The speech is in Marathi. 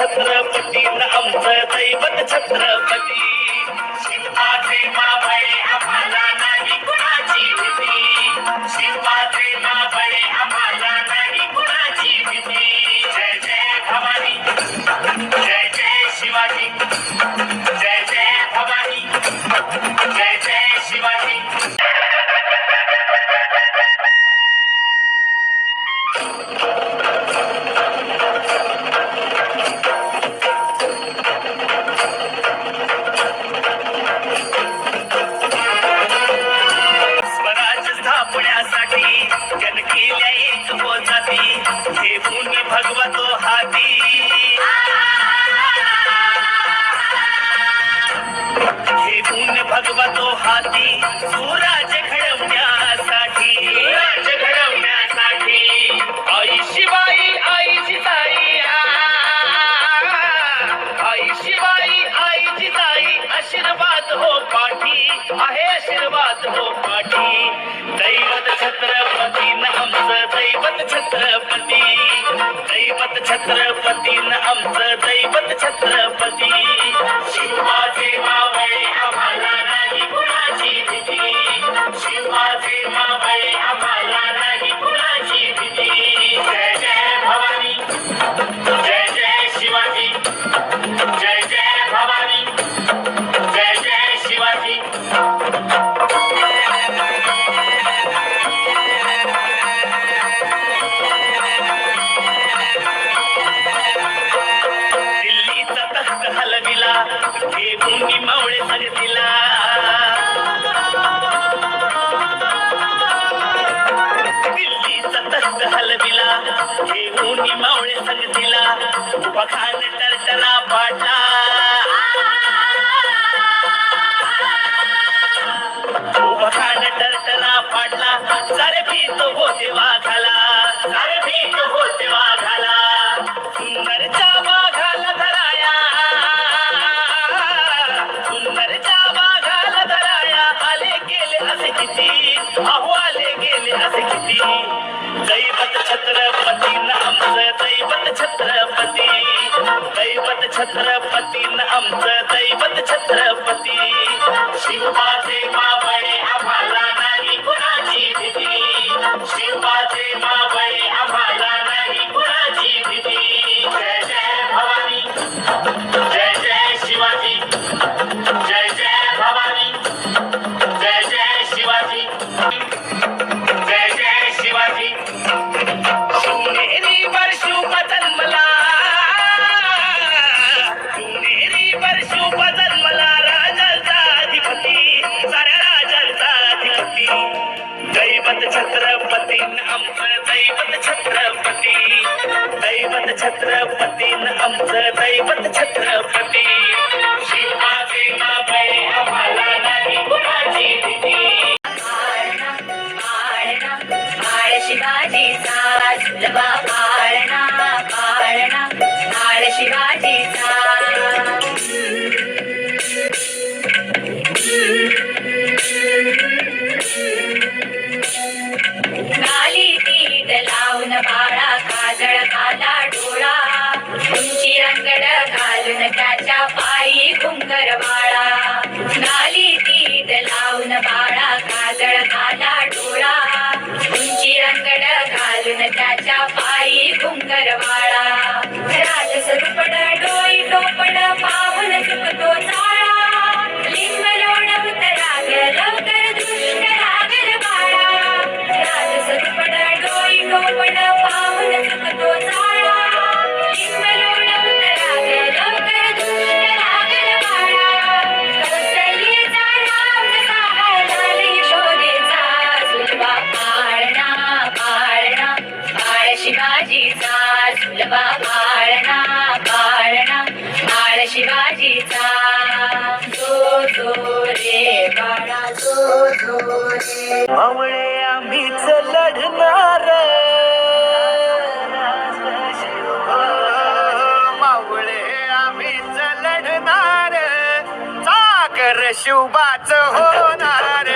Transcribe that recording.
छत्रपती न आमचं दैवत छत्रपती. शिवाचे मावळे आम्हाला नाही कुणाची भीती. शिवाचे मावळे आम्हाला नाही कुणाची भीती. जय जय भवानी, जय जय शिवाजी, जय जय भवानी, जय जय शिवाजी. जनकील्या एक बोलती घेऊन भगवतो हाती. घेऊन भगवतो हाती सुराज घडवण्यासाठी. सुराज घडवण्यासाठी आई शिवाई आई जिजाई. आई शिवाई आई जिजाई आशीर्वाद हो पाठी आहे. आशीर्वाद हो पाठी. दैवत छत्रपती न आमचं दैवत छत्रपती. दैवत छत्रपती न आमचं दैवत छत्रपती. शिवाचे मावळे आम्हाला नाही कुणाची भीती. शिवाचे मावळे आम्हाला नाही कुणाची भीती. जय जय भवानी, जय जय शिवाजी, जय जय भवानी, जय जय शिवाजी. घेऊन मावळे संगतीला. दिल्लीचा तख्त हलविला घेऊन मावळे संगतीला. उभा खान टरटरा पाटा. उभा खान टरटरा पाडला. सारे भीत होते वाघाला. सारे भीत होते वाघाला. सुंदरच्या वाघाला धराया. सुंदरच्या वाघाला धराया. आले गेले असे किती. अहो आले गेले असे किती. दैवत छत्रपती न आमचं दैवत छत्रपती. दैवत छत्रपती न आमचं दैवत छत्रपती. शिवाचे मावळे आम्हाला नाही कुणाची भीती. शिवाचे मावळे आम्हाला नाही कुणाची भीती. जय जय भवानी, जय जय शिवाजी, जय जय भवानी, जय जय शिवाजी, जय जय शिवाजी. शिवनेरी वर्षूप जन्मला. शिवनेरी वर्षूप जन्मला. राजांचा अधिपती, साऱ्या राजांचा अधिपती. दैवत छत्रपती आमचं दैवत छत्रपती. दैवत छत्रपती आमचं दैवत छत्रपती. शिवाचे मावळे आम्हाला नाही कुणाची भीती. बाळ शिवाजीचा झुलवा पाळणा पाळणा. बाळ शिवाजीचा. गाली पीठ लावून बाळा काजळ काला डोळा. उंची रंगड घालून त्याच्या पायी घुंगर बाळा. गाली पीठ लावून बाळा काजळ काला डोळा. उंची रंगड घालून त्याच्या पायी घुंगर बाळा. राजसरुपड डोई टोपड पाहून चुकतो चाळा. लिंब लोणवत राग लवकर दुष्ट लागल बाळा. राजसरुपड डोई टोपड पाहून चुकतो चाळा. लिंब लोणवत राग लवकर दुष्ट लागल बाळा. कौसल्येचा राम साहला यशोदेचा झुलवा पाळणा पाळणा. बाळ शिवाजीचा झुलवा पाळणा पाळणा. बाळ शिवाजीचा. जो जो रे बाळा जो जो रे. मावळे आम्हीच लढणार. मावळे आम्हीच लढणार. सागर शिवबाच होणार.